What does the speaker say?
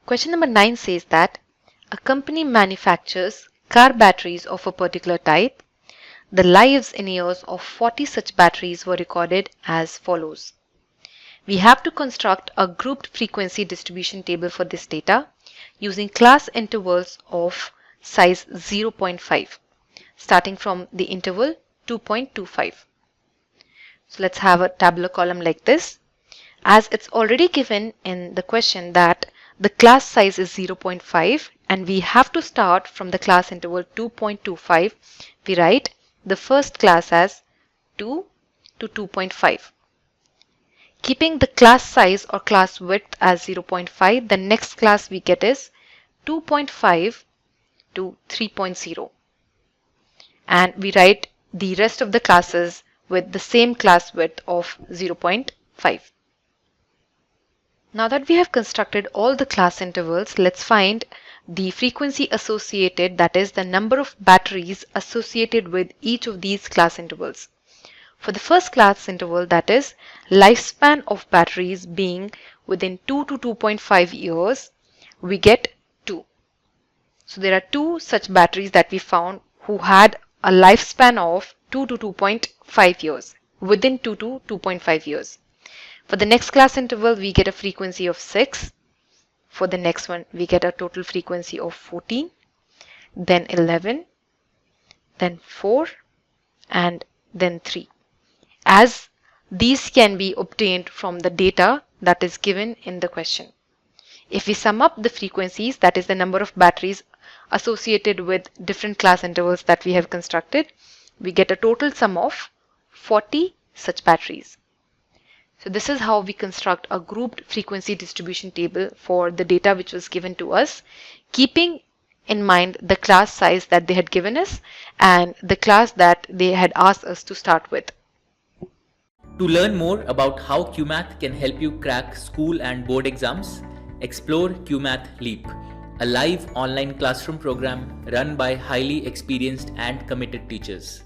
Question number 9 says that a company manufactures car batteries of a particular type. The lives in years of 40 such batteries were recorded as follows. We have to construct a grouped frequency distribution table for this data using class intervals of size 0.5, starting from the interval 2.25. So let's have a tabular column like this. As it's already given in the question that the class size is 0.5 and we have to start from the class interval 2.25, we write the first class as 2 to 2.5. Keeping the class size or class width as 0.5, the next class we get is 2.5 to 3.0. And we write the rest of the classes with the same class width of 0.5. Now that we have constructed all the class intervals, let's find the frequency associated, that is the number of batteries associated with each of these class intervals. For the first class interval, that is lifespan of batteries being within 2 to 2.5 years, we get 2. So there are 2 such batteries that we found who had a lifespan of 2 to 2.5 years, within 2 to 2.5 years. For the next class interval, we get a frequency of 6. For the next one, we get a total frequency of 14, then 11, then 4, and then 3. As these can be obtained from the data that is given in the question. If we sum up the frequencies, that is the number of batteries associated with different class intervals that we have constructed, we get a total sum of 40 such batteries. So this is how we construct a grouped frequency distribution table for the data which was given to us, keeping in mind the class size that they had given us and the class that they had asked us to start with. To learn more about how QMath can help you crack school and board exams, explore QMath Leap, a live online classroom program run by highly experienced and committed teachers.